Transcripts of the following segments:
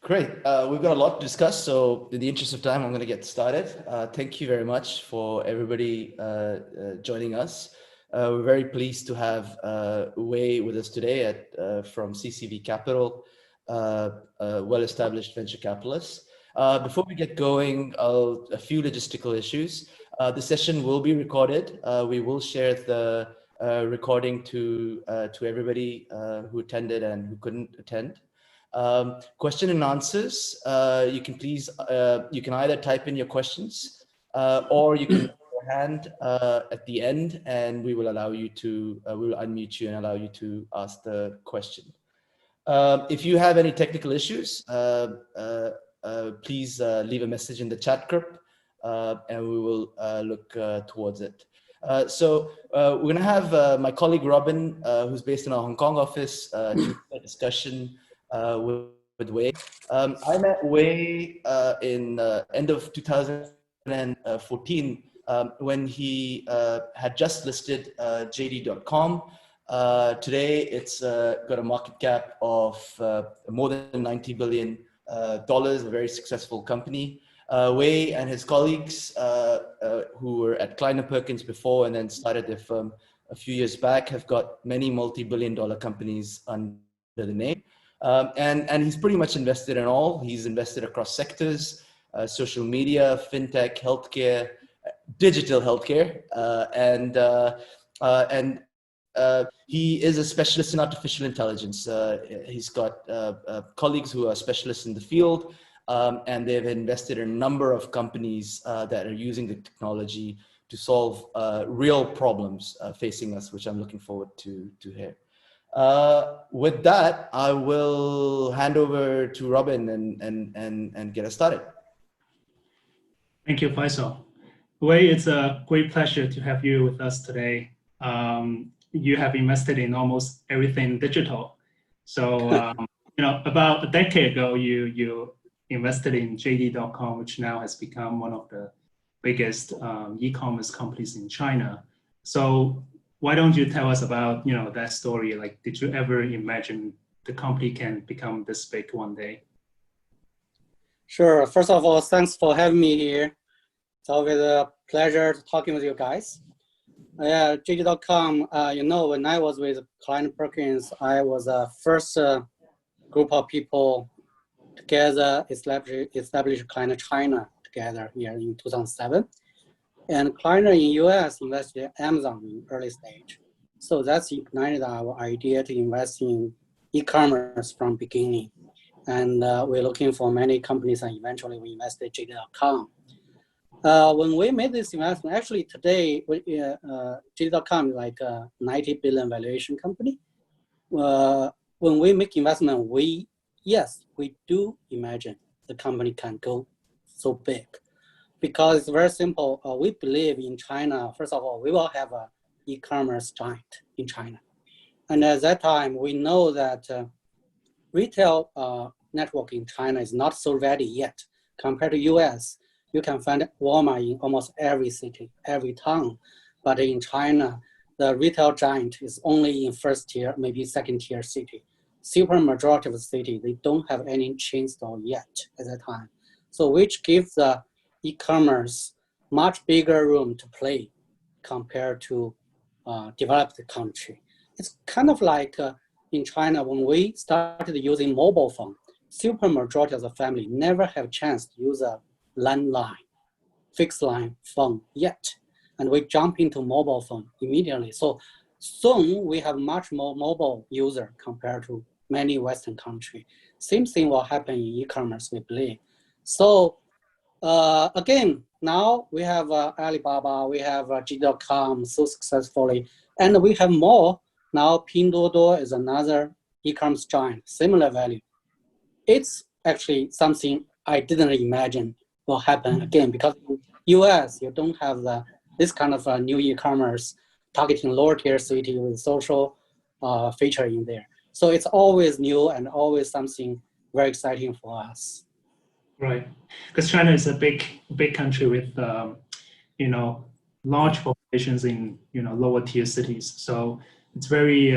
Great. We've got a lot to discuss, so in the interest of time, I'm going to get started. Thank you very much for everybody joining us. We're very pleased to have Wei with us today from CCV Capital, a well-established venture capitalist. Before we get going, a few logistical issues. The session will be recorded. We will share the recording to everybody who attended and who couldn't attend. Question and answers. You can either type in your questions or you can raise your hand at the end, and we will we will unmute you and allow you to ask the question. If you have any technical issues, please leave a message in the chat group, and we will look towards it. So we're going to have my colleague Robin, who's based in our Hong Kong office, do a discussion with Wei. I met Wei in end of 2014 when he had just listed JD.com. Today it's got a market cap of more than $90 billion, a very successful company. Wei and his colleagues who were at Kleiner Perkins before and then started their firm a few years back have got many multi-billion-dollar companies under the name. And he's pretty much invested in all. He's invested across sectors, social media, fintech, healthcare, digital healthcare, and he is a specialist in artificial intelligence. He's got colleagues who are specialists in the field, and they've invested in a number of companies that are using the technology to solve real problems facing us, which I'm looking forward to hear. With that, I will hand over to Robin and get us started. Thank you, Faisal. Wei, it's a great pleasure to have you with us today. You have invested in almost everything digital. So, about a decade ago, you invested in JD.com, which now has become one of the biggest e-commerce companies in China. So why don't you tell us about that story? Like, did you ever imagine the company can become this big one day? Sure. First of all, thanks for having me here. It's always a pleasure talking with you guys. JD.com, when I was with Kleiner Perkins, I was the first group of people together established Kleiner China together here in 2007. And Kleiner in US invested in Amazon in early stage. So that's ignited our idea to invest in e-commerce from beginning. And we're looking for many companies, and eventually we invested in JD.com. When we made this investment, actually today, JD.com is like a 90 billion valuation company. When we make investment, yes, we do imagine the company can go so big. Because it's very simple. We believe in China, first of all, we will have an e-commerce giant in China. And at that time, we know that retail network in China is not so ready yet. Compared to US, you can find Walmart in almost every city, every town. But in China, the retail giant is only in first tier, maybe second tier city. Super majority of the city, they don't have any chain store yet at that time. So which gives the e-commerce much bigger room to play compared to developed country. It's kind of like in China, when we started using mobile phone, super majority of the family never have chance to use a landline, fixed line phone yet. And we jump into mobile phone immediately. So soon we have much more mobile user compared to many Western countries. Same thing will happen in e-commerce, we believe. So again, now we have Alibaba, we have JD.com so successfully, and we have more. Now Pinduoduo is another e-commerce giant, similar value. It's actually something I didn't imagine will happen again, because in US, you don't have this kind of new e-commerce targeting lower tier city with social feature in there. So it's always new and always something very exciting for us. Right, because China is a big country with large populations in lower tier cities. So it's very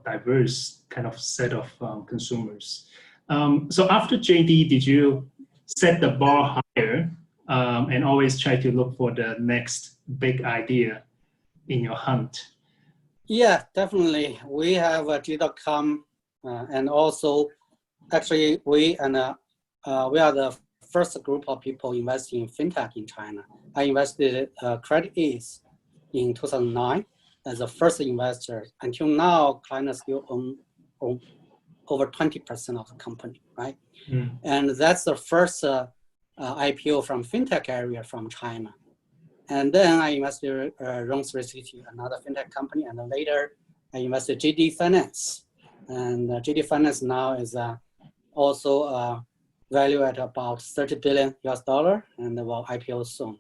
diverse kind of set of consumers. So after JD, did you set the bar higher and always try to look for the next big idea in your hunt? Yeah, definitely. We have G.com, and also, actually, we are the first group of people investing in fintech in China. I invested Credit Ease in 2009 as the first investor. Until now, China still own over 20% of the company, right? Mm. And that's the first IPO from fintech area from China. And then I invested Rong360, another fintech company, and then later I invested JD Finance. And JD Finance now is also valued at about $30 billion and will IPO soon.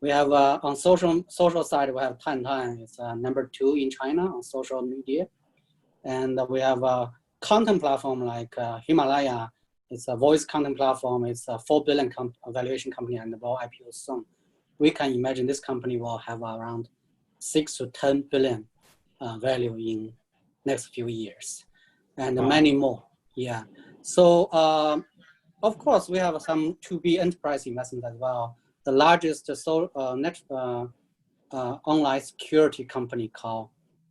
We have on social side, we have Tantan. It's number 2 in China on social media. And we have a content platform like Himalaya. It's a voice content platform. It's a $4 billion valuation company and will IPO soon. We can imagine this company will have around 6 to 10 billion value in next few years, and many more. Yeah. So of course we have some 2B enterprise investment as well. The largest online security company called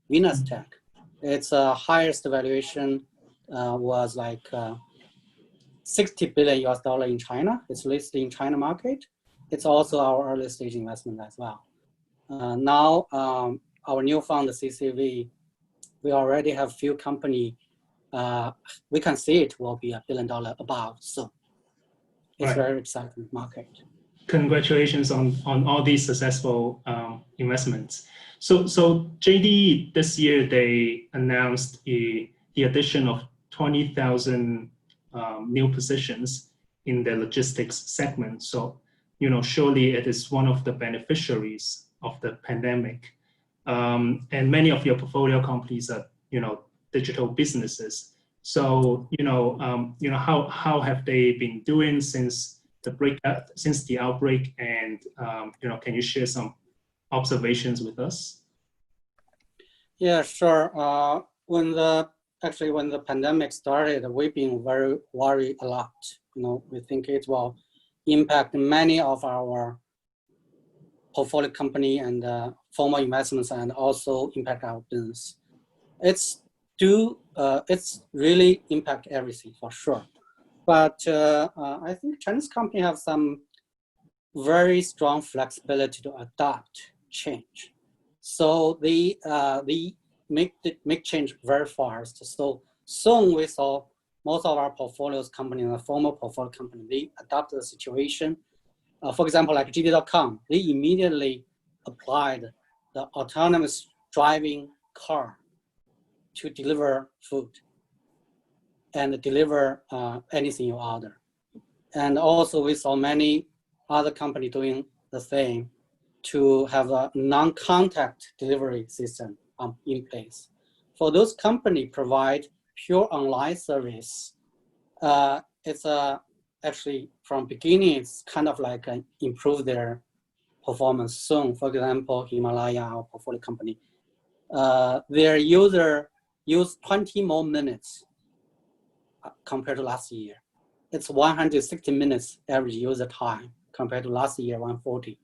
Venus Tech. Its highest valuation was like $60 billion in China. It's listed in China market. It's also our early stage investment as well. Now, our new fund, the CCV, we already have few company. We can see it will be $1 billion above. So it's Right. very exciting market. Congratulations on all these successful investments. So JD this year, they announced the addition of 20,000 new positions in the logistics segment. So, surely it is one of the beneficiaries of the pandemic. And many of your portfolio companies are, digital businesses. So, how have they been doing since the outbreak? And, can you share some observations with us? Yeah, sure. When the pandemic started, we've been very worried a lot. We think it will impact many of our portfolio company and formal investments, and also impact our business. It's really impact everything for sure. But I think Chinese company have some very strong flexibility to adapt change. So they make change very fast. So soon we saw most of our portfolios company and the former portfolio company, they adapted the situation. For example, like JD.com, they immediately applied the autonomous driving car to deliver food and deliver anything you order. And also we saw many other companies doing the same to have a non-contact delivery system in place. For those companies provide pure online service, it's actually from beginning, it's kind of like improve their performance soon. For example, Himalaya, our portfolio company, their user use 20 more minutes compared to last year. It's 160 minutes average user time compared to last year, 140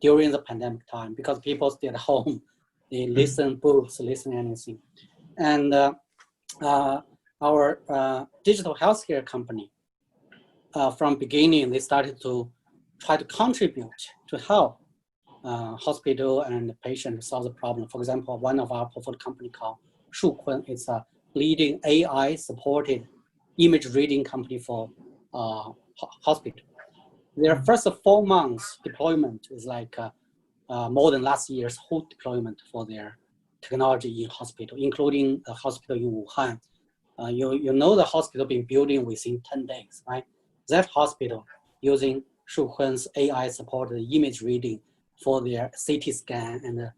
during the pandemic time, because people stay at home, they listen books, listen anything. And our digital healthcare company, from beginning, they started to try to contribute to help hospital and patient solve the problem. For example, one of our portfolio company called Shukun is a leading AI-supported image reading company for hospital. Their first 4 months deployment is like more than last year's whole deployment for their technology in hospital, including the hospital in Wuhan. You know the hospital been building within 10 days, right? That hospital using Shukun's AI-supported image reading for their CT scan and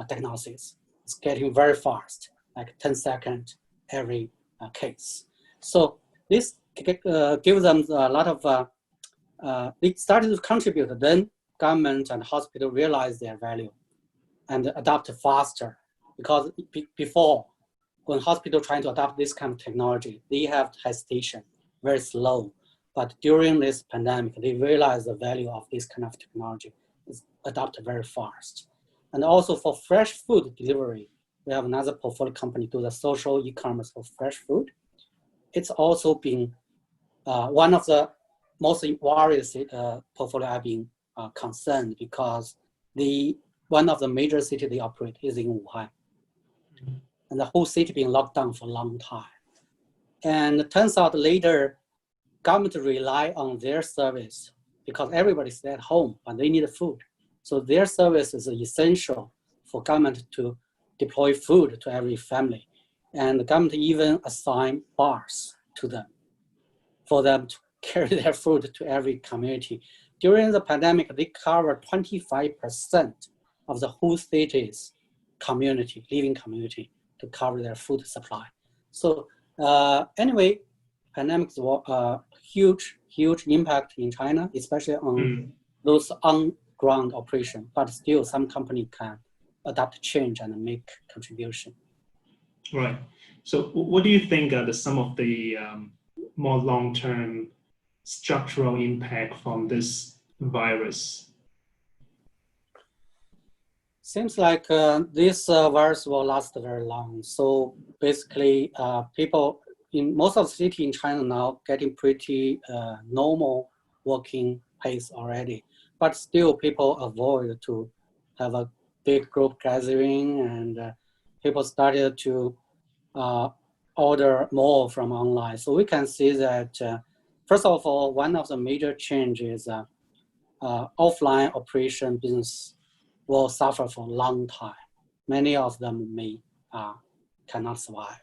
diagnosis. It's getting very fast, like 10 seconds every case. So this gives them a lot of, they started to contribute, then government and hospital realized their value and adopt faster. Because before, when hospital trying to adopt this kind of technology, they have hesitation. very slow. But during this pandemic, they realized the value of this kind of technology is adopted very fast. And also for fresh food delivery, we have another portfolio company do the social e-commerce for fresh food. It's also been one of the most worried portfolio I've been concerned because one of the major cities they operate is in Wuhan. And the whole city being locked down for a long time. And it turns out later, government rely on their service because everybody's at home and they need food. So their service is essential for government to deploy food to every family. And the government even assign bars to them for them to carry their food to every community. During the pandemic, they covered 25% of the whole city's community, living community, to cover their food supply. So anyway, pandemic was huge impact in China, especially on those on-ground operations. But still, some company can adapt change and make contribution. Right. So what do you think are some of the more long-term structural impact from this virus? Seems like this virus will last very long. So basically, people in most of the city in China now getting pretty normal working pace already. But still, people avoid to have a big group gathering, and people started to order more from online. So we can see that, first of all, one of the major changes is offline operation business will suffer for a long time. Many of them cannot survive.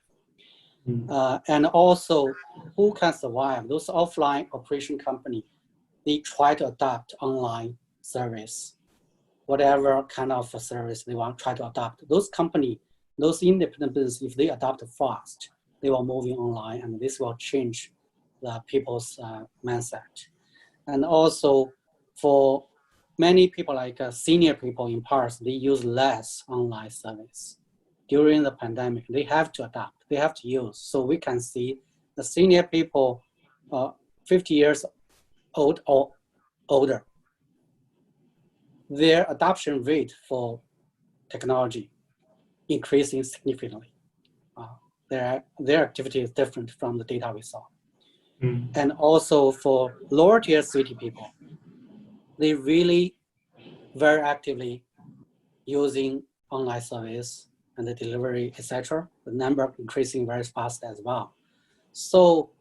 And also, who can survive? Those offline operation company, they try to adopt online service, whatever kind of a service they want to try to adopt. Those company, those independent business, if they adopt fast, they will move in online, and this will change the people's mindset. And also, for many people, like senior people in Paris, they use less online service. During the pandemic, they have to adapt, they have to use. So we can see the senior people, 50 years old or older, their adoption rate for technology increasing significantly. Their activity is different from the data we saw. And also for lower tier city people, they really very actively using online service and the delivery, etc. The number increasing very fast as well. So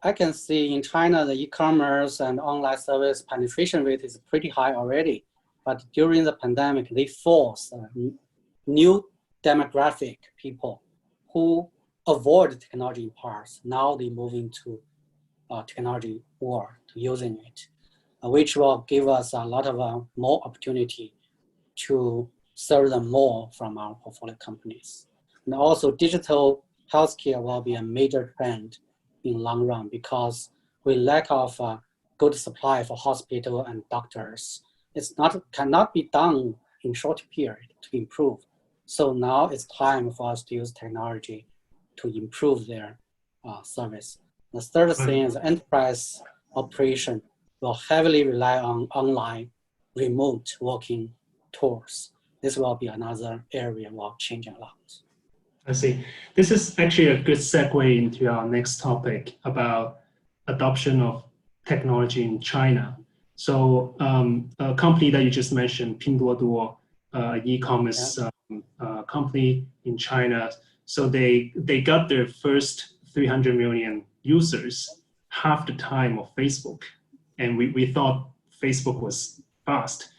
I can see in China, the e-commerce and online service penetration rate is pretty high already. But during the pandemic, they force new demographic people who avoid technology in parts. Now they move into technology world to using it, which will give us a lot of more opportunity to serve them more from our portfolio companies. And also digital healthcare will be a major trend in long run because we lack of good supply for hospital and doctors. Cannot be done in short period to improve. So now it's time for us to use technology to improve their service. The third thing is enterprise operation will heavily rely on online remote working tools. This will be another area will change a lot. I see. This is actually a good segue into our next topic about adoption of technology in China. So a company that you just mentioned, Pinduoduo, e-commerce company in China. So they got their first 300 million users half the time of Facebook. And we thought Facebook was fast.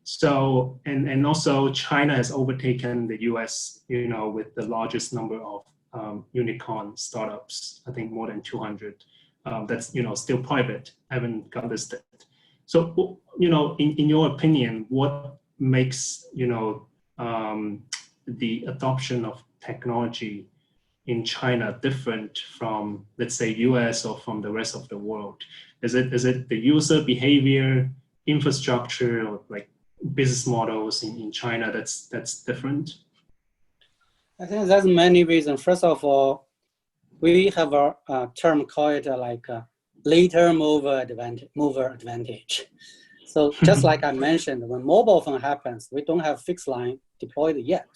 So, and also China has overtaken the US, with the largest number of unicorn startups, I think more than 200. That's, still private, haven't got listed. So, in your opinion, what makes, the adoption of technology in China different from, let's say, US or from the rest of the world? Is it the user behavior, infrastructure, or like business models in China that's different? I think there's many reasons. First of all, we have a term called later mover advantage. So just like I mentioned, when mobile phone happens, we don't have fixed line deployed yet.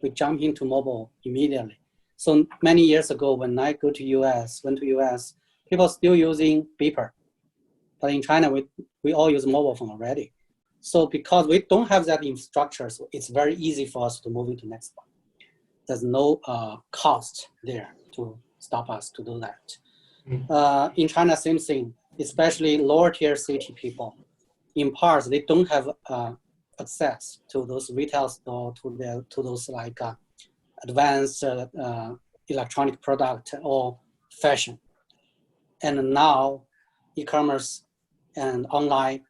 We jump into mobile immediately. So many years ago, when I went to US, people still using beeper. But in China, we all use mobile phone already. So because we don't have that infrastructure, so it's very easy for us to move into next one. There's no cost there to stop us to do that. In China, same thing, especially lower tier city people. In parts, they don't have access to those retail store, to those like advanced electronic product or fashion. And now e-commerce and online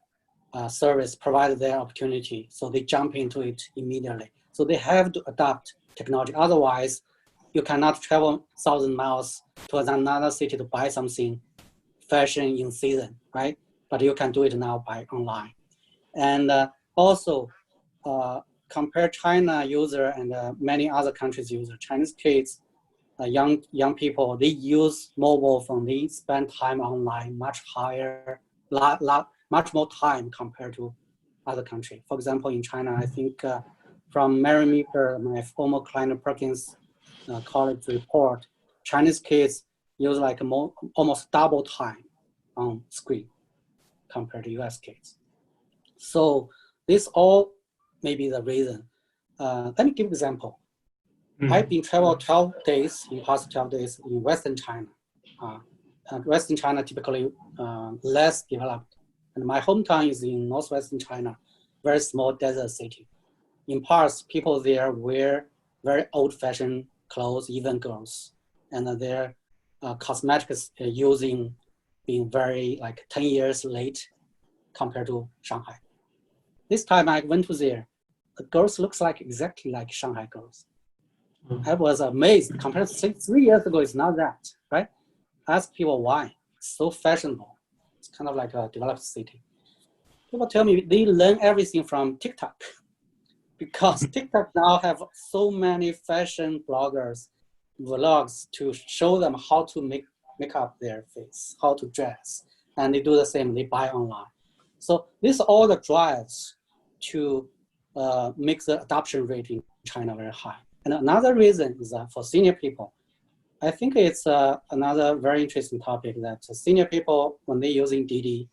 service provided their opportunity. So they jump into it immediately. So they have to adopt technology. Otherwise, you cannot travel 1,000 miles to another city to buy something fashion in season, right? But you can do it now by online. And also, compare China user and many other countries user. Chinese kids, young people, they use mobile phone. They spend time online much higher, much more time compared to other countries. For example, in China, I think from Merrimeter, my former client Perkins college report, Chinese kids use like almost double time on screen compared to US kids. So this all may be the reason. Let me give an example. I've been traveled 12 days, in past 12 days in Western China. Western China typically less developed. And my hometown is in Northwestern China, very small desert city. In parts, people there wear very old-fashioned clothes, even girls. And their cosmetics using being very like 10 years late compared to Shanghai. This time I went to there, the girls looks like exactly like Shanghai girls. I was amazed. Compared to 3 years ago, it's not that, right? Ask people why. It's so fashionable. It's kind of like a developed city. People tell me they learn everything from TikTok because TikTok now have so many fashion bloggers, vlogs to show them how to make up their face, how to dress. And they do the same, they buy online. So this all the drives to make the adoption rate in China very high. And another reason is that for senior people, I think it's another very interesting topic that senior people, when they're using Didi,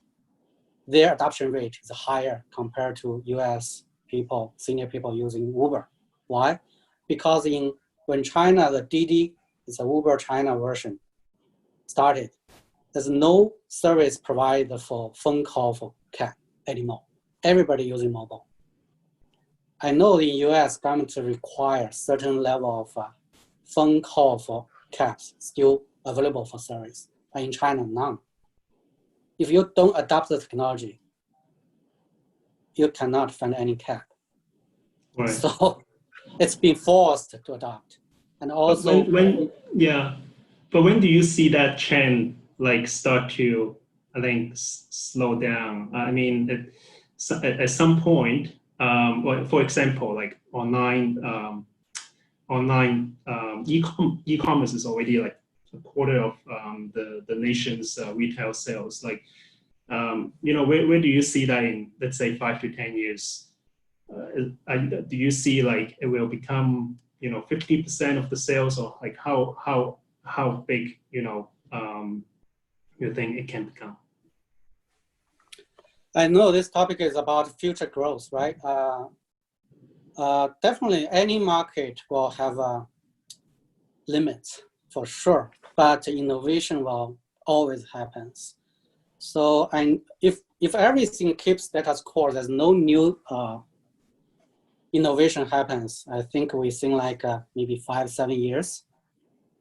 their adoption rate is higher compared to US people, senior people using Uber. Why? Because when China, the Didi is a Uber China version started, there's no service provided for phone call for cab anymore. Everybody using mobile. I know in US, government require certain level of phone call for cabs still available for service. But in China, none. If you don't adopt the technology, you cannot find any cab. Right. So it's been forced to adopt. And also, but when do you see that trend like start to, I think, slow down? I mean, at some point, for example, like online e-commerce is already like a quarter of the nation's retail sales. Like, where do you see that in, let's say, 5 to 10 years? Do you see like it will become 50% of the sales, or like how big you think it can become? I know this topic is about future growth, right? Definitely any market will have limits for sure, but innovation will always happens. So, and if everything keeps status quo, there's no new innovation happens. I think we think like maybe 5-7 years,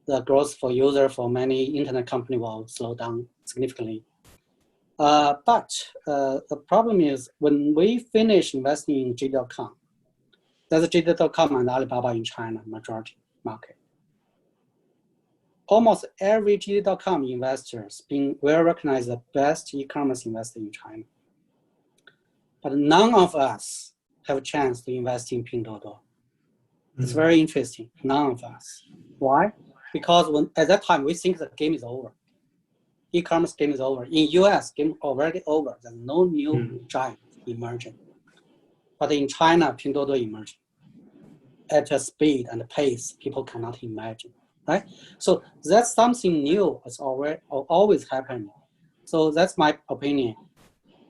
the growth for user for many internet company will slow down significantly. But the problem is when we finish investing in JD.com, there's JD.com and Alibaba in China, majority market. Almost every JD.com investors being well recognized the best e-commerce investor in China. But none of us have a chance to invest in Pinduoduo. It's very interesting, none of us. Why? Because at that time we think the game is over. e-commerce game is over. In US, game already over. There's no new giant emerging. But in China, Pinduoduo emerging at a speed and a pace people cannot imagine, right? So that's something new. It's always happening. So that's my opinion.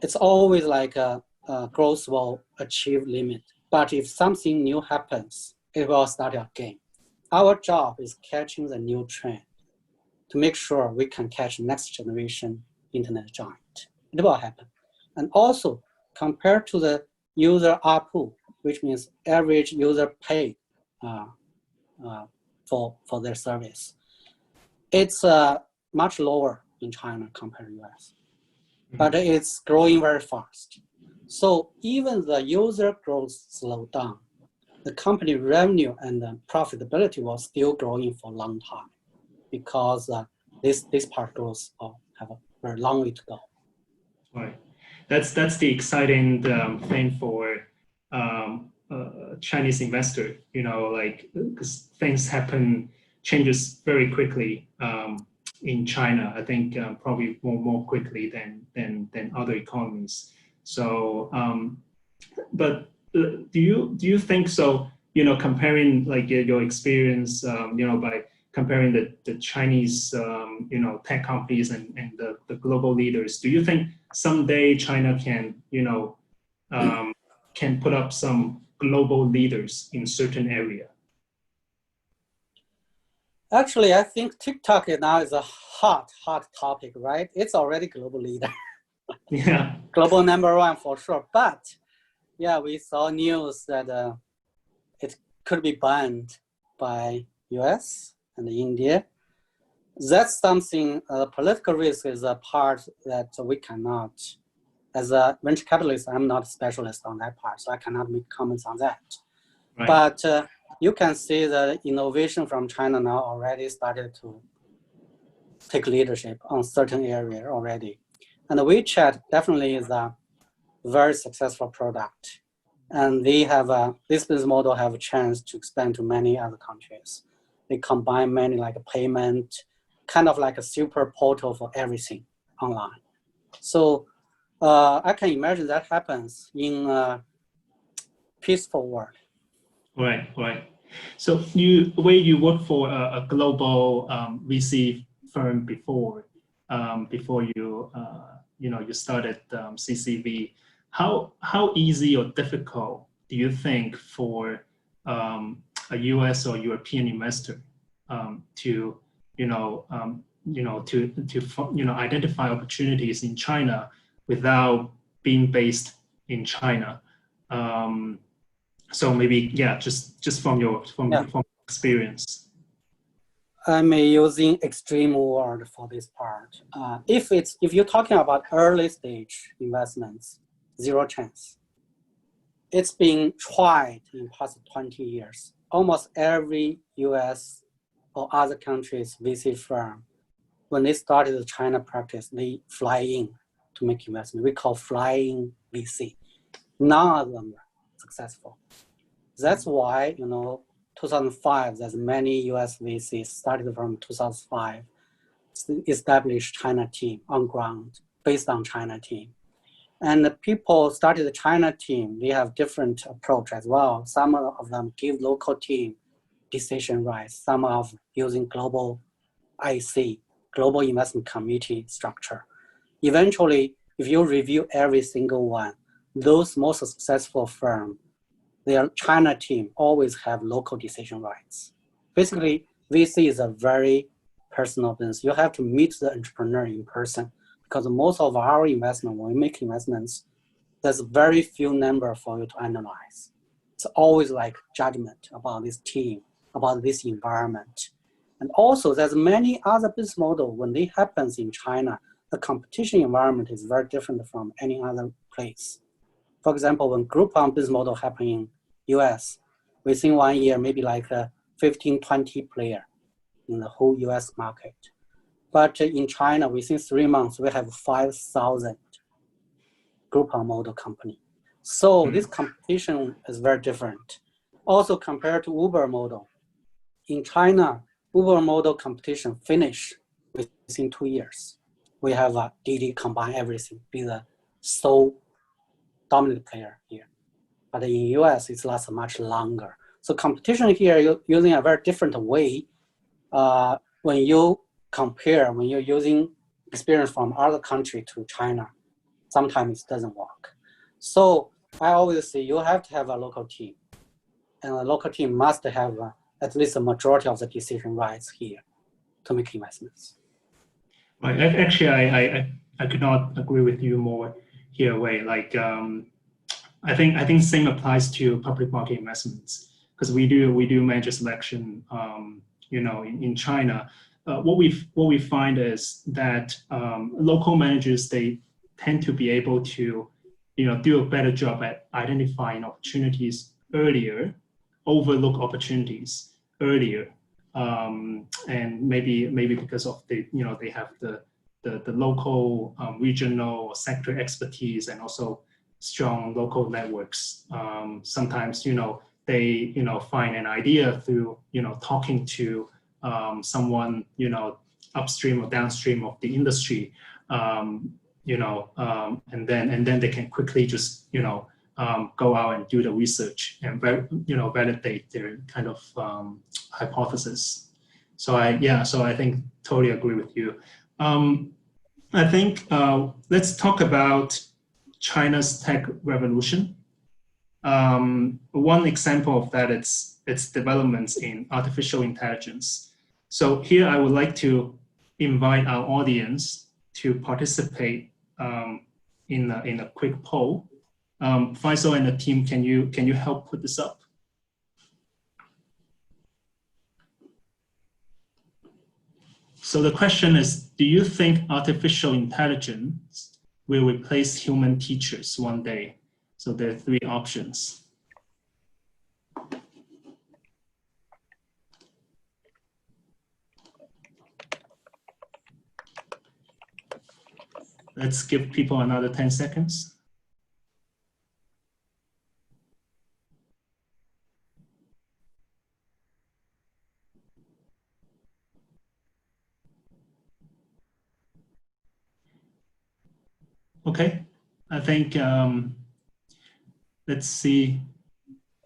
It's always like growth will achieve limit. But if something new happens, it will start again. Our job is catching the new trend to make sure we can catch next generation internet giant. It will happen. And also compared to the user ARPU, which means average user paid for their service, it's much lower in China compared to US, but it's growing very fast. So even the user growth slow down, the company revenue and profitability will still growing for a long time because this part growth will have a very long way to go. Right. That's the exciting thing for Chinese investor, you know, like because things changes very quickly in China. I think probably more quickly than other economies. So, but do you think so? You know, comparing like your experience, you know, by comparing the Chinese, you know, tech companies and the global leaders, do you think someday China can, you know, can put up some global leaders in certain area? Actually, I think TikTok now is a hot topic, right? It's already global leader. Yeah. Global #1 for sure. But yeah, we saw news that it could be banned by US and India. That's something, political risk is a part that we cannot, as a venture capitalist, I'm not a specialist on that part, so I cannot make comments on that. Right. But you can see the innovation from China now already started to take leadership on certain area already. And the WeChat definitely is a very successful product. And they have this business model have a chance to expand to many other countries. They combine many like a payment, kind of like a super portal for everything online. So I can imagine that happens in a peaceful world. Right, right. So you worked for a global VC firm before you you know, you started CCV. How easy or difficult do you think for a US or European investor to identify opportunities in China without being based in China? So maybe, yeah, just from your experience. I'm using extreme word for this part. If you're talking about early stage investments, zero chance. It's been tried in past 20 years. Almost every US or other countries VC firm, when they started the China practice, they fly in to make investment. We call flying VC. None of them were successful. That's why, 2005, there's many US VCs started from 2005, established China team on ground, based on China team. And the people started the China team, they have different approach as well. Some of them give local team decision rights. Some of using global IC, global investment committee structure. Eventually, if you review every single one, those most successful firms, their China team always have local decision rights. Basically, VC is a very personal business. You have to meet the entrepreneur in person because most of our investment, when we make investments, there's very few number for you to analyze. It's always like judgment about this team, about this environment. And also there's many other business models when they happens in China, the competition environment is very different from any other place. For example, when Groupon business model happened in US, within 1 year, maybe like 15, 20 player in the whole US market. But in China, within 3 months, we have 5,000 Groupon model company. So this competition is very different. Also compared to Uber model, in China, Uber model competition finished within 2 years. we have a DD combine everything, be the sole dominant player here. But in US, it lasts much longer. So competition here, you're using a very different way. When you compare, when you're using experience from other country to China, sometimes it doesn't work. So I always say you have to have a local team. And a local team must have at least a majority of the decision rights here to make investments. Right. Actually, I could not agree with you more here, Wei. Like, I think same applies to public market investments, because we do manager selection. In China, what we find is that local managers, they tend to be able to do a better job at identifying opportunities earlier, overlook opportunities earlier, and maybe because of they have the local, regional, sector expertise, and also strong local networks. Sometimes they find an idea through talking to someone upstream or downstream of the industry, and then they can quickly just go out and do the research and validate their kind of hypothesis. So I think totally agree with you. I think let's talk about China's tech revolution. One example of that is its developments in artificial intelligence. So here I would like to invite our audience to participate in a quick poll. Faisal and the team, can you help put this up? So the question is, do you think artificial intelligence will replace human teachers one day? So there are 3 options. Let's give people another 10 seconds. Okay, I think let's see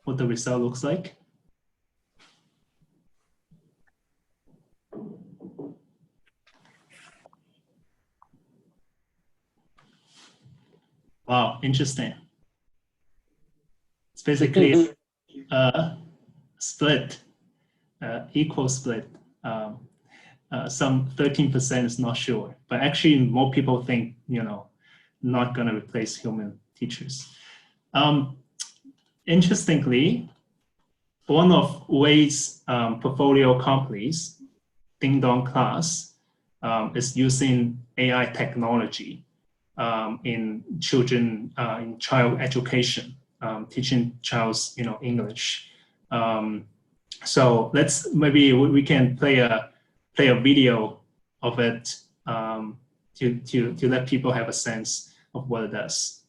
what the result looks like. Wow, interesting. It's basically split, equal split. Some 13% is not sure, but actually more people think, not gonna replace human teachers. Interestingly, one of Wei's portfolio companies, Ding Dong Class, is using AI technology in child education, teaching child's English. So maybe we can play a video of it to let people have a sense of what it does.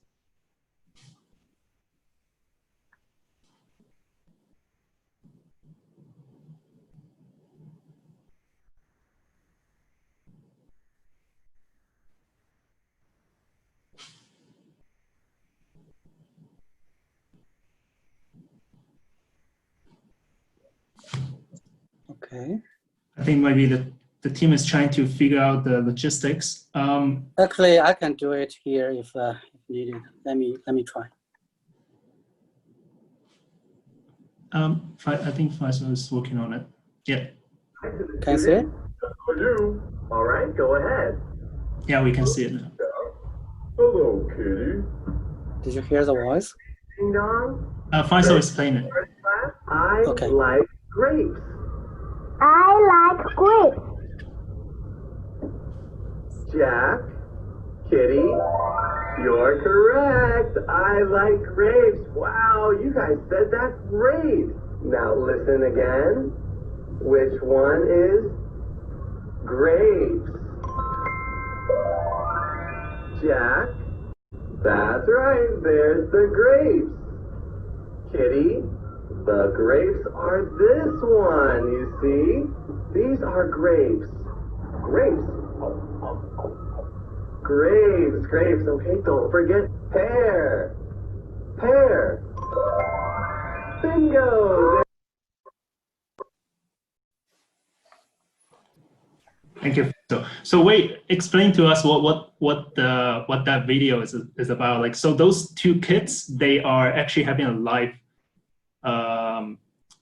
Okay. I think maybe the team is trying to figure out the logistics. Actually, I can do it here if needed. Let me try. I think Faisal is working on it. Yeah. Can you see it? All right, go ahead. Yeah, we can see it now. Hello, kitty. Did you hear the voice? Ding dong. Faisal is playing it. I Okay. like grapes. I like grapes. Jack, kitty, you're correct. I like grapes. Wow, you guys said that great. Now listen again. Which one is grapes? Jack, that's right. There's the grapes. Kitty, the grapes are this one. You see? These are grapes. Grapes. Grapes, grapes. Okay, don't forget pear. Pear. Bingo! Thank you. So wait, explain to us what that video is about. Like, so those two kids, they are actually having a live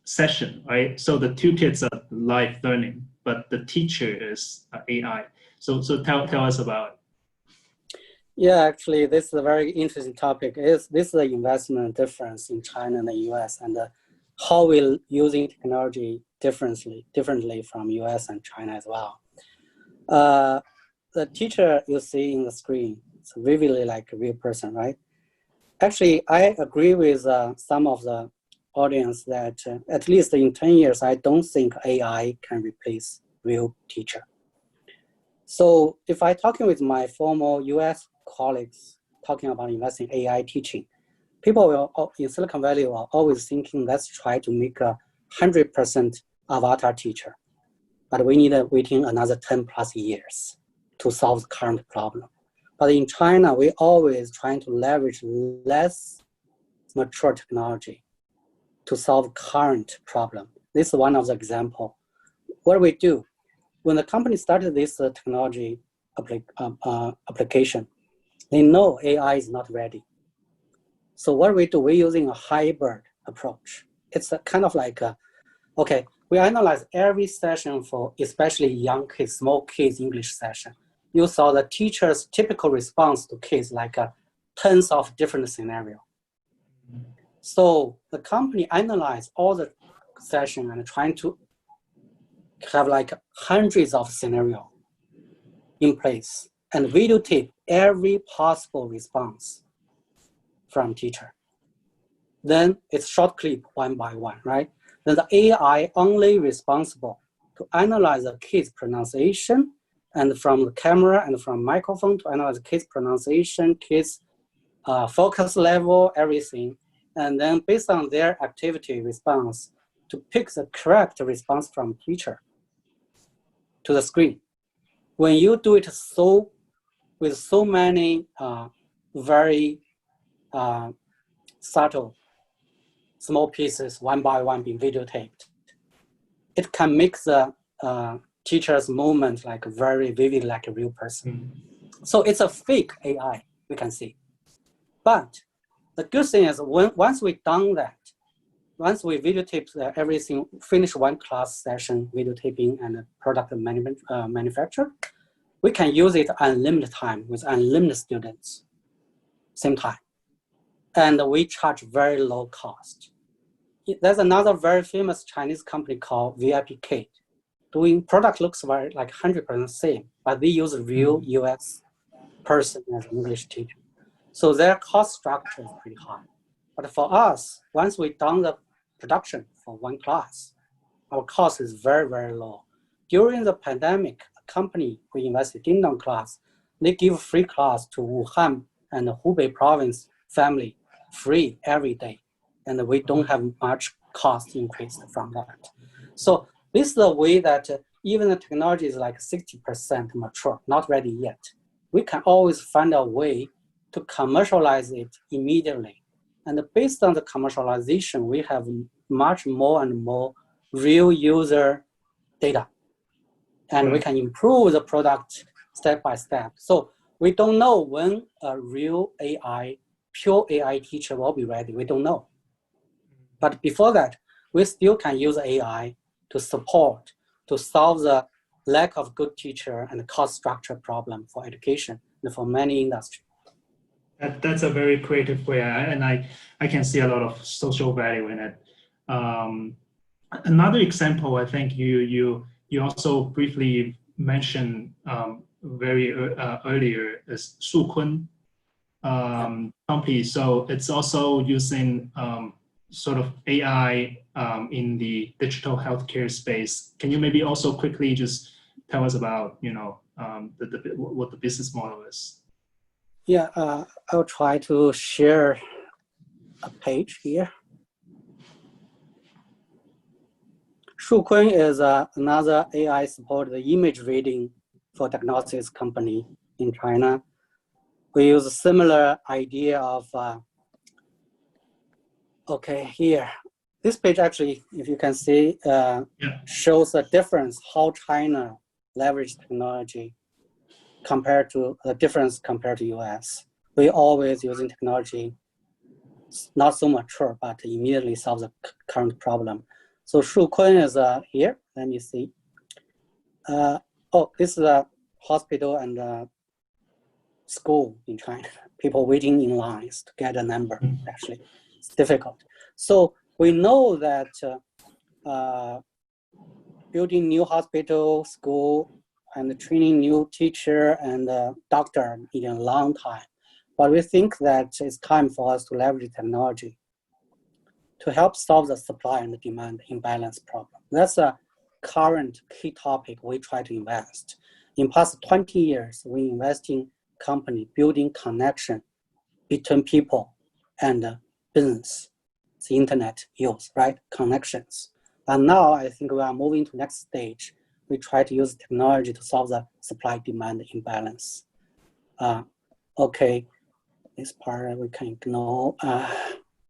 session, right? So the two kids are live learning, but the teacher is AI. So tell us about it. Yeah, actually, this is a very interesting topic. This is the investment difference in China and the US, and how we're using technology differently from US and China as well. The teacher you see in the screen, it's vividly like a real person, right? Actually, I agree with some of the audience that at least in 10 years, I don't think AI can replace real teacher. So if I talking with my former US colleagues talking about investing in AI teaching, people will in Silicon Valley are always thinking, let's try to make a 100% avatar teacher. But we need waiting another 10 plus years to solve the current problem. But in China, we always trying to leverage less mature technology to solve current problem. This is one of the example. What do we do? When the company started this technology application, they know AI is not ready. So what we do, we're using a hybrid approach. It's a kind of like, okay, we analyze every session for especially young kids, small kids English session. You saw the teacher's typical response to kids like tons of different scenarios. So the company analyzed all the session and trying to have like hundreds of scenarios in place and videotape every possible response from teacher. Then it's short clip one by one, right? Then the AI only responsible to analyze the kid's pronunciation and from the camera and from microphone to analyze the kid's pronunciation, kid's focus level, everything. And then based on their activity response to pick the correct response from teacher to the screen. When you do it with so many very subtle small pieces, one by one being videotaped, it can make the teacher's movement like very vivid, like a real person. So it's a fake AI, we can see. But the good thing is once we've done that, once we videotape everything, finish one class session, videotaping and product manufacture, we can use it unlimited time with unlimited students, same time. And we charge very low cost. There's another very famous Chinese company called VIPK. Doing product looks very like 100% same, but they use real US person as English teacher. So their cost structure is pretty high. But for us, once we done the production for one class, our cost is very, very low. During the pandemic, a company we invested in Dingdong class, they give free class to Wuhan and the Hubei province family free every day. And we don't have much cost increase from that. So this is the way that even the technology is like 60% mature, not ready yet. We can always find a way to commercialize it immediately. And based on the commercialization, we have much more and more real user data. And we can improve the product step by step. So we don't know when a real AI, pure AI teacher will be ready. We don't know. But before that, we still can use AI to support, to solve the lack of good teacher and the cost structure problem for education and for many industries. That's a very creative way, and I can see a lot of social value in it. Another example, I think you also briefly mentioned very earlier is Sukun company. So it's also using sort of AI in the digital healthcare space. Can you maybe also quickly just tell us about what the business model is? Yeah, I'll try to share a page here. Shukun is another AI-supported image reading for diagnostics company in China. we use a similar idea of, okay, here. This page actually, if you can see, shows a difference how China leverage technology compared to the difference compared to US. We always using technology, not so mature, but immediately solve the current problem. So Shu Kun is here. Let me see. Oh, this is a hospital and school in China. People waiting in lines to get a number. Actually, it's difficult. So we know that building new hospital, school, and training new teacher and doctor in a long time. But we think that it's time for us to leverage technology to help solve the supply and the demand imbalance problem. That's a current key topic we try to invest. In past 20 years, we invest in company building connection between people and business. It's internet use, right? Connections. And now I think we are moving to next stage. We try to use technology to solve the supply-demand imbalance. Okay, this part we can ignore.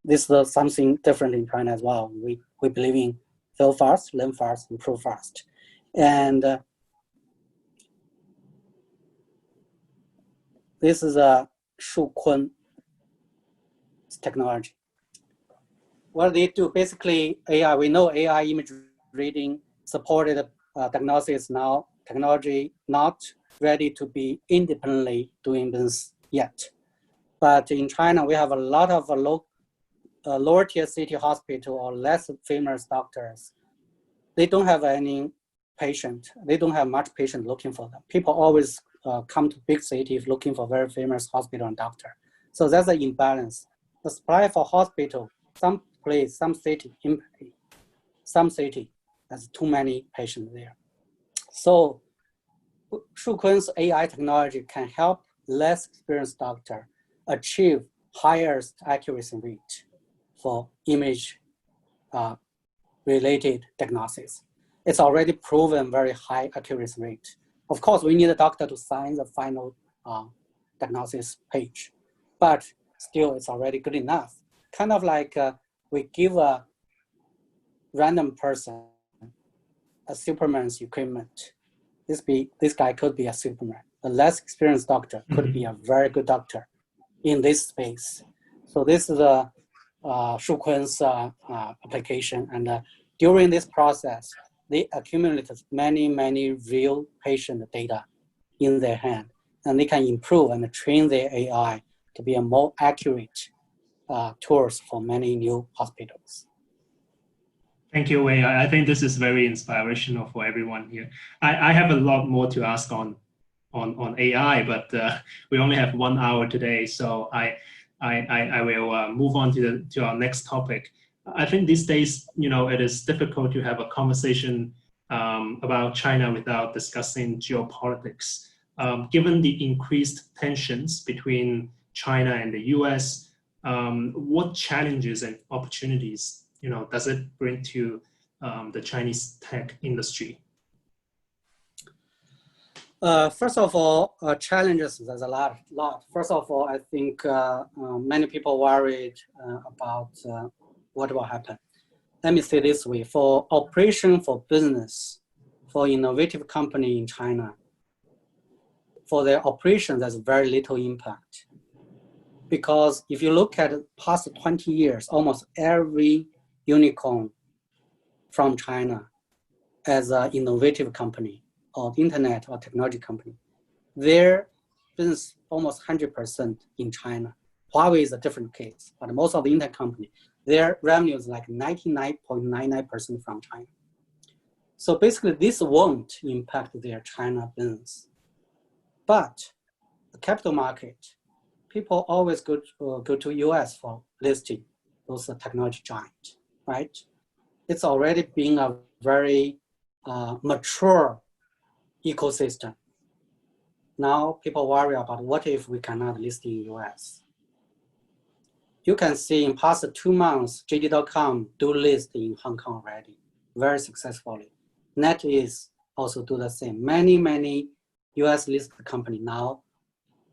This is something different in China as well. We believe in fail fast, learn fast, improve fast. And this is a Shu Kun technology. What they do, basically AI, we know AI image reading supported diagnosis now, technology not ready to be independently doing this yet. But in China, we have a lot of lower tier city hospital or less famous doctors. They don't have any patient. They don't have much patient looking for them. People always come to big cities looking for very famous hospital and doctor. So that's an imbalance. The supply for hospital, some place, some city, empty. Some city has too many patients there. So Shu Kun's AI technology can help less experienced doctor achieve highest accuracy rate for image related diagnosis. It's already proven very high accuracy rate. Of course, we need a doctor to sign the final diagnosis page, but still it's already good enough. Kind of like we give a random person a Superman's equipment. This guy could be a Superman. A less experienced doctor could be a very good doctor in this space. So this is a Shu Kun's application. And during this process, they accumulated many real patient data in their hand. And they can improve and train their AI to be a more accurate tools for many new hospitals. Thank you, Wei. I think this is very inspirational for everyone here. I have a lot more to ask on AI, but we only have 1 hour today, so I will move on to our next topic. I think these days, it is difficult to have a conversation about China without discussing geopolitics. Given the increased tensions between China and the US, what challenges and opportunities does it bring to the Chinese tech industry? First of all, challenges, there's a lot. First of all, I think many people worried about what will happen. Let me say this way, for operation, for business, for innovative company in China, for their operation, there's very little impact. Because if you look at the past 20 years, almost every unicorn from China as an innovative company or internet or technology company, their business almost 100% in China. Huawei is a different case, but most of the internet company, their revenue is like 99.99% from China. So basically this won't impact their China business. But the capital market, people always go to US for listing those technology giants, right? It's already been a very mature ecosystem. Now people worry about what if we cannot list in US. You can see in past 2 months, JD.com do list in Hong Kong already, very successfully. NetEase also do the same. Many US listed company now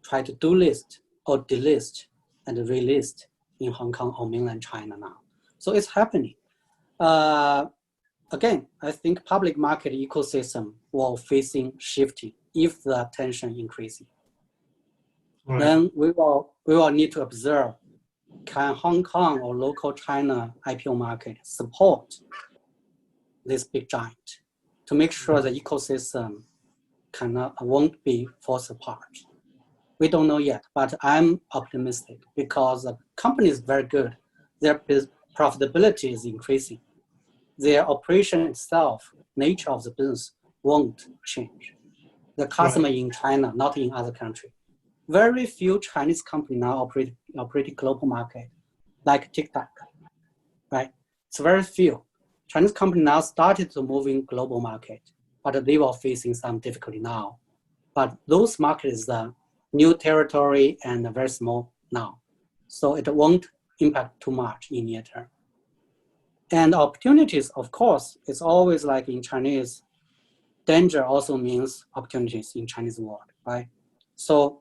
try to do list or delist and relist in Hong Kong or mainland China now. So it's happening. Again, I think public market ecosystem will facing shifting if the tension increasing. Right. Then we will need to observe, can Hong Kong or local China IPO market support this big giant to make sure the ecosystem won't be forced apart. We don't know yet, but I'm optimistic because the company is very good. Their profitability is increasing. Their operation itself, nature of the business won't change. The customer in China, not in other countries. Very few Chinese companies now operate global market, like TikTok, right? It's very few. Chinese companies now started to move in global market, but they were facing some difficulty now. But those markets are new territory and very small now. So it won't impact too much in near term. And opportunities, of course, it's always like in Chinese, danger also means opportunities in Chinese world, right? So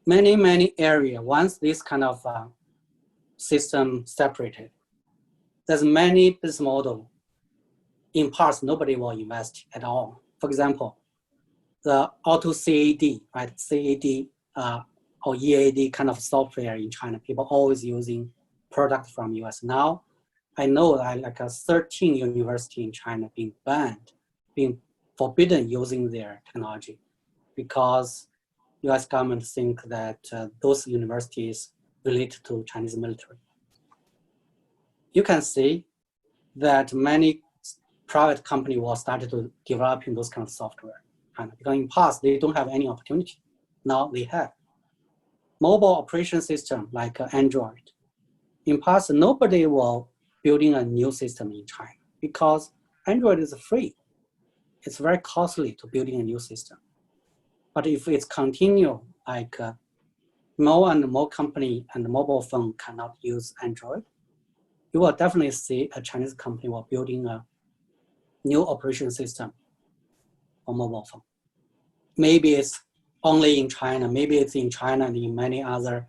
many areas, once this kind of system separated, there's many business model. In parts, nobody will invest at all. For example, the auto CAD, right? CAD or EAD kind of software in China, people always using product from US. Now, I know like 13 universities in China being banned, being forbidden using their technology because US government think that those universities relate to Chinese military. You can see that many private companies will start to developing those kind of software. Because in past, they don't have any opportunity. Now they have. Mobile operation system like Android. In past, nobody will building a new system in China because Android is free. It's very costly to building a new system. But if it's continue, like more and more company and mobile phone cannot use Android, you will definitely see a Chinese company will building a new operation system for mobile phone. Maybe it's only in China, maybe it's in China and in many other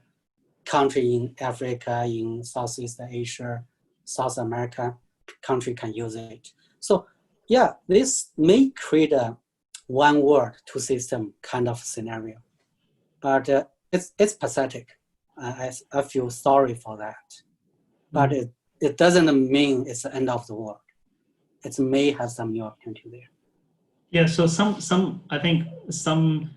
countries in Africa, in Southeast Asia, South America, country can use it. So yeah, this may create a one world, two system kind of scenario, but it's pathetic. I feel sorry for that, but it doesn't mean it's the end of the world. It may have some new opportunity there. Yeah, so I think some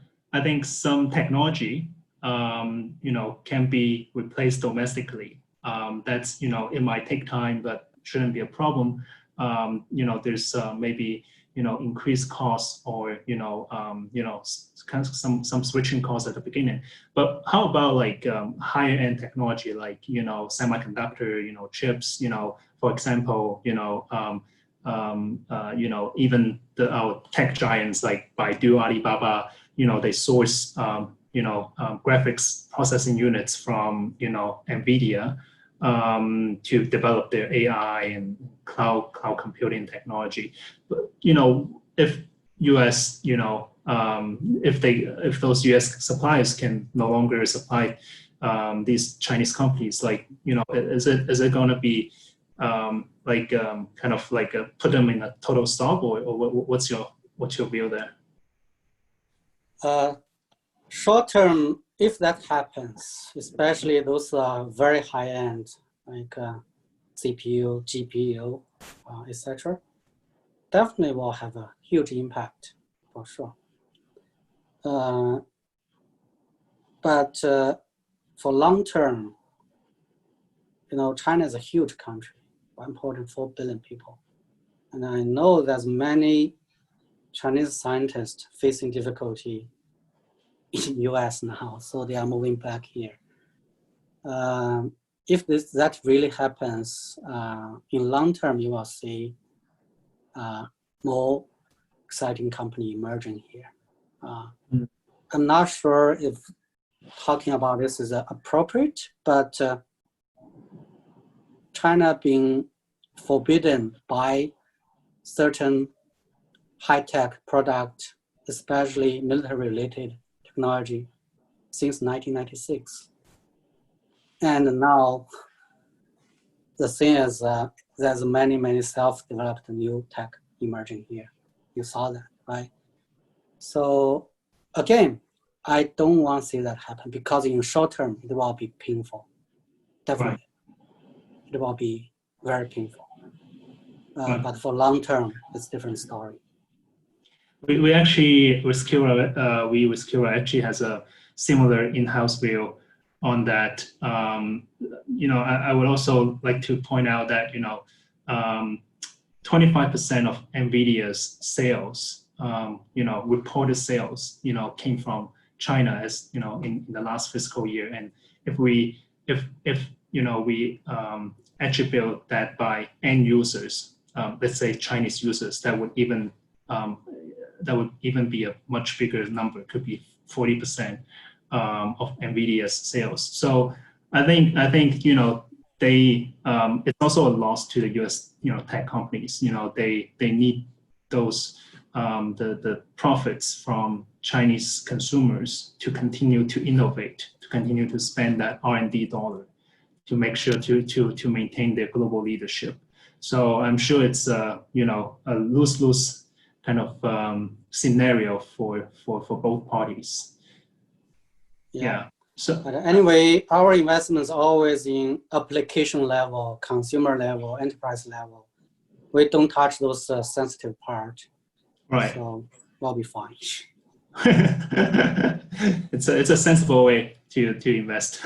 technology, can be replaced domestically. That's, it might take time, but shouldn't be a problem. There's maybe, increased costs or, kind of some switching costs at the beginning. But how about like higher end technology, like, semiconductor, chips, for example, even our tech giants like Baidu, Alibaba, they source, graphics processing units from, Nvidia to develop their AI and cloud computing technology. But, if US, if those US suppliers can no longer supply these Chinese companies, like, is it going to be kind of like put them in a total stop, or what's your view there? Short term, if that happens, especially those very high end like CPU, GPU, etc., definitely will have a huge impact for sure. But for long term, China is a huge country, 1.4 billion people. And I know there's many Chinese scientists facing difficulty in US now, so they are moving back here. If that really happens, in long term, you will see more exciting company emerging here. I'm not sure if talking about this is appropriate, but China being forbidden by certain high-tech product, especially military-related technology, since 1996. And now the thing is there's many self-developed new tech emerging here. You saw that, right? So again, I don't want to see that happen because in short term, it will be painful. Definitely. Right. It will be very painful. Right. But for long term, it's a different story. We actually, with Kira actually has a similar in-house view on that. I would also like to point out that, 25% of Nvidia's sales, reported sales, came from China as, in the last fiscal year. And if we attribute that by end users, let's say Chinese users, that would even be a much bigger number. It could be 40% of Nvidia's sales. So I think they it's also a loss to the U.S. tech companies. They need those the profits from Chinese consumers to continue to innovate, to continue to spend that R&D dollar to make sure to maintain their global leadership. So I'm sure it's a lose-lose kind of scenario for both parties. Yeah. So, but anyway, our investments always in application level, consumer level, enterprise level. We don't touch those sensitive parts. Right. So we'll be fine. It's a sensible way to invest.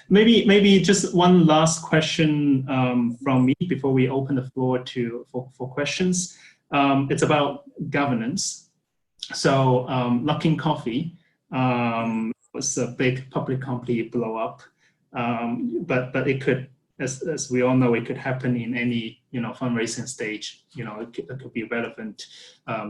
Maybe just one last question from me before we open the floor for questions. It's about governance. So Luckin Coffee was a big public company blow up, but it could, as we all know, it could happen in any fundraising stage. It could be relevant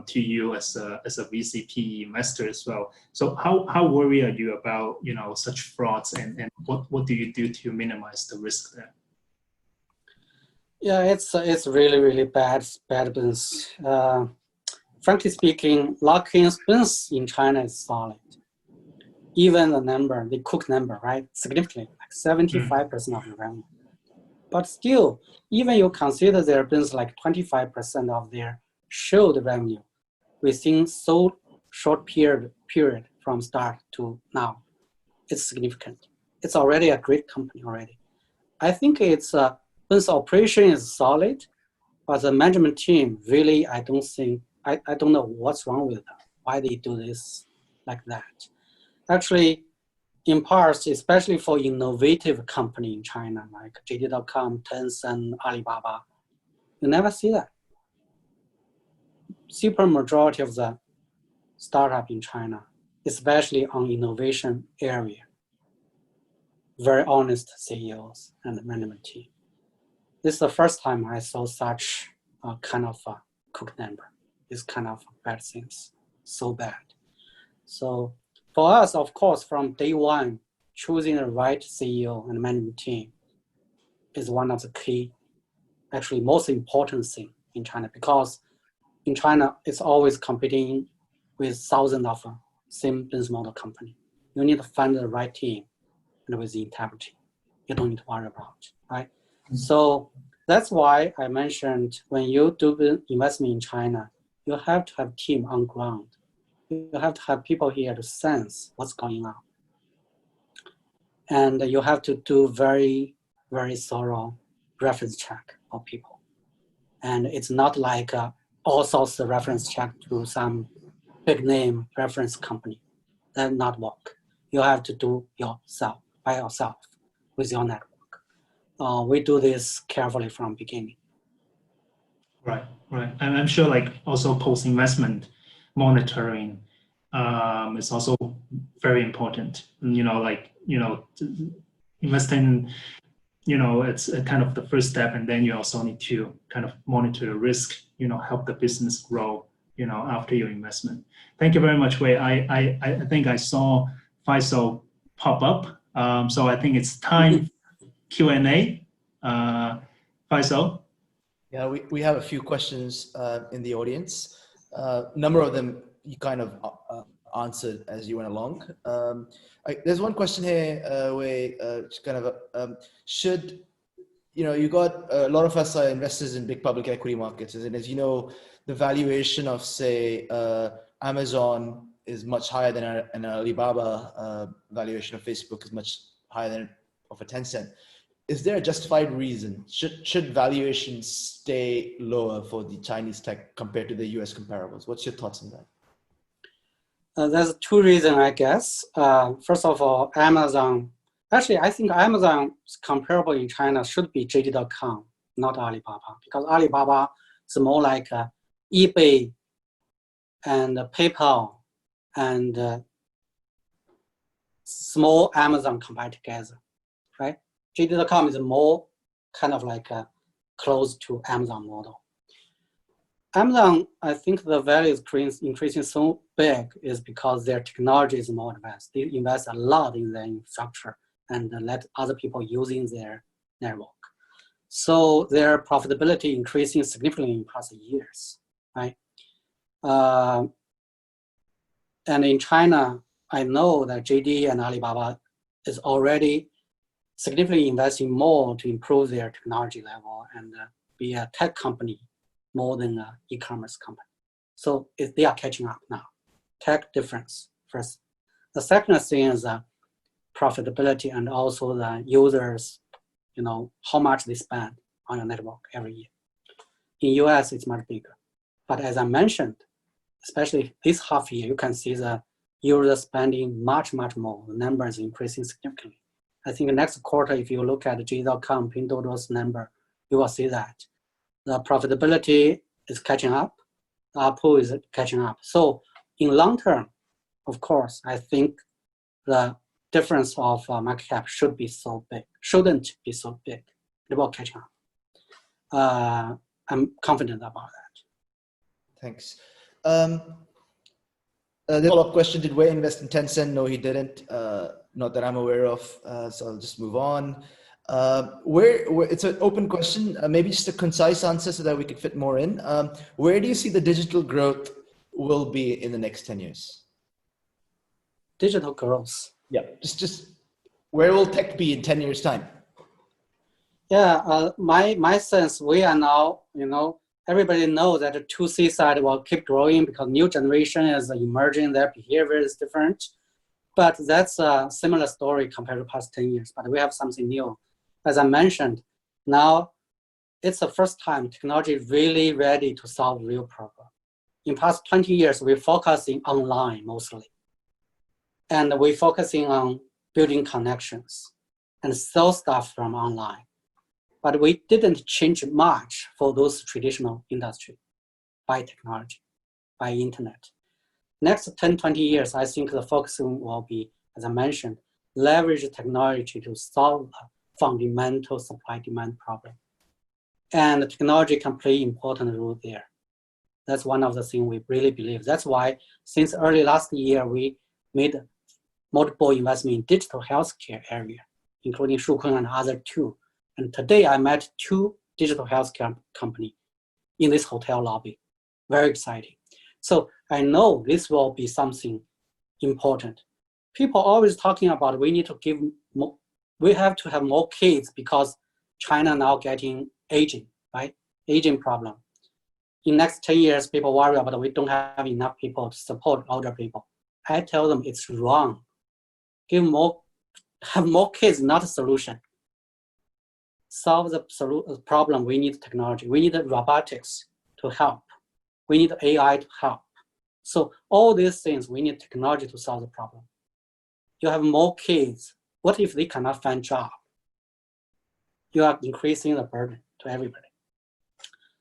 to you as a VCP investor as well. So how worried are you about such frauds, and what do you do to minimize the risk there? Yeah, it's really bad business. Frankly speaking, Luckin's business in China is solid. Even the cook number, right? Significantly, like 75% of the revenue. But still, even you consider their business like 25% of their showed revenue within so short period from start to now, it's significant. It's already a great company already. I think its business operation is solid, but the management team really, I don't know what's wrong with them, why they do this like that. Actually, in parts, especially for innovative company in China, like JD.com, Tencent, Alibaba, you never see that. Super majority of the startup in China, especially on innovation area, very honest CEOs and management team. This is the first time I saw such kind of a cook number. This kind of bad things, so bad. So for us, of course, from day one, choosing the right CEO and management team is one of the key, actually most important thing in China, because in China, it's always competing with thousands of same business model company. You need to find the right team and with integrity. You don't need to worry about, right? Mm-hmm. So that's why I mentioned when you do investment in China, you have to have team on ground. You have to have people here to sense what's going on. And you have to do very, very thorough reference check of people. And it's not like all sorts of reference check to some big name reference company. That not work. You have to do yourself, by yourself, with your network. We do this carefully from beginning. Right. And I'm sure like also post-investment monitoring is also very important. Investing, it's a kind of the first step, and then you also need to kind of monitor the risk, help the business grow, after your investment. Thank you very much, Wei. I think I saw Faisal pop up. So I think it's time Q&A. Faisal? Yeah, we have a few questions in the audience. Number of them you kind of answered as you went along. There's one question here where it's kind of should, you got a lot of us are investors in big public equity markets, and as you know, the valuation of say Amazon is much higher than an Alibaba valuation of Facebook is much higher than of a Tencent. Is there a justified reason? Should valuations stay lower for the Chinese tech compared to the US comparables? What's your thoughts on that? There's two reasons, I guess. First of all, Amazon. Actually, I think Amazon's comparable in China should be JD.com, not Alibaba, because Alibaba is more like eBay and PayPal and small Amazon combined together, right? JD.com is more kind of like close to Amazon model. Amazon, I think the value is increasing so big is because their technology is more advanced. They invest a lot in their infrastructure and let other people using their network. So their profitability increasing significantly in past years, right? And in China, I know that JD and Alibaba is already significantly investing more to improve their technology level and be a tech company more than an e-commerce company. So they are catching up now. Tech difference first. The second thing is profitability and also the users, how much they spend on your network every year. In US, it's much bigger. But as I mentioned, especially this half year, you can see the user spending much, much more. The numbers increasing significantly. I think next quarter, if you look at JD.com, Pinduoduo's number, you will see that. The profitability is catching up. The ARPU is catching up. So in long term, of course, I think the difference of market cap shouldn't be so big. It will catch up. I'm confident about that. Thanks. The follow-up question, did Wei invest in Tencent? No, he didn't. Not that I'm aware of, so I'll just move on. Where it's an open question, maybe just a concise answer so that we could fit more in. Where do you see the digital growth will be in the next 10 years? Digital growth. Yeah, just where will tech be in 10 years' time? Yeah, my sense, we are now, everybody knows that the 2C side will keep growing because new generation is emerging, their behavior is different. But that's a similar story compared to past 10 years, but we have something new. As I mentioned, now it's the first time technology is really ready to solve real problem. In past 20 years, we're focusing online mostly. And we're focusing on building connections and sell stuff from online. But we didn't change much for those traditional industry by technology, by internet. Next 10, 20 years, I think the focusing will be, as I mentioned, leverage technology to solve a fundamental supply-demand problem. And technology can play an important role there. That's one of the things we really believe. That's why since early last year, we made multiple investment in digital healthcare area, including Shukun and other two. And today I met two digital healthcare company in this hotel lobby. Very exciting. So I know this will be something important. People always talking about we need to give more, we have to have more kids because China now getting aging, right? Aging problem. In next 10 years, people worry about we don't have enough people to support older people. I tell them it's wrong. Have more kids, not a solution. Solve the problem, we need technology. We need robotics to help. We need AI to help. So all these things, we need technology to solve the problem. You have more kids. What if they cannot find job? You are increasing the burden to everybody.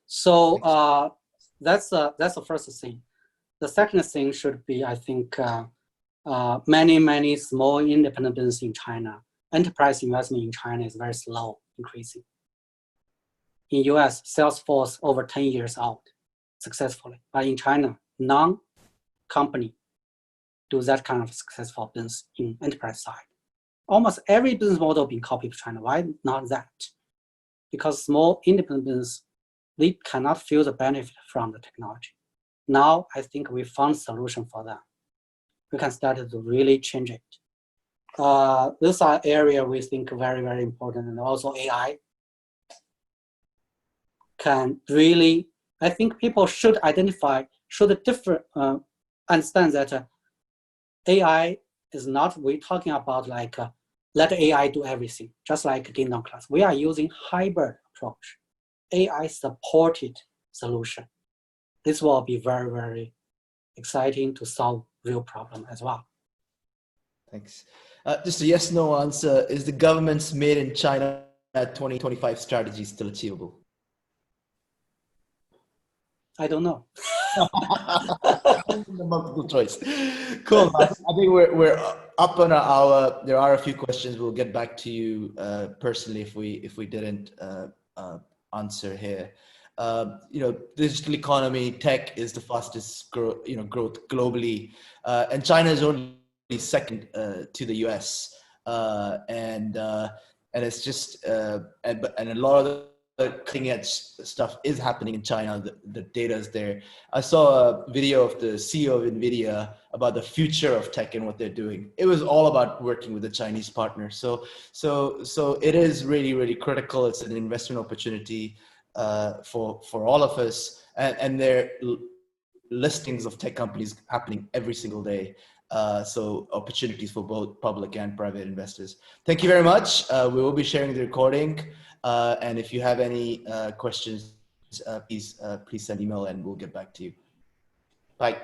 So that's the first thing. The second thing should be, I think, many small independent businesses in China. Enterprise investment in China is very slow increasing. In US, Salesforce over 10 years out successfully. But in China, non-company do that kind of successful business in enterprise side. Almost every business model being copied to China. Why not that? Because small independent business, they cannot feel the benefit from the technology. Now, I think we found a solution for them. we can start to really change it. These are areas we think very, very important, and also AI can really, I think people should identify, understand that AI is not, we're talking about like, let AI do everything, just like Ding class. We are using hybrid approach, AI supported solution. This will be very, very exciting to solve real problem as well. Thanks. Just a yes, no answer. Is the government's made in China 2025 strategy still achievable? I don't know. The multiple choice. Cool. I think we're up on our hour. There are a few questions. We'll get back to you personally if we didn't answer here. Digital economy, tech is the fastest growth globally, and China is only second to the US, and it's just and a lot of the cutting edge stuff is happening in China. The data is there. I saw a video of the CEO of Nvidia about the future of tech and what they're doing. It was all about working with a Chinese partner. So it is really, really critical. It's an investment opportunity for all of us, and there are listings of tech companies happening every single day. So opportunities for both public and private investors. Thank you very much. We will be sharing the recording. And if you have any questions, please send email and we'll get back to you. Bye.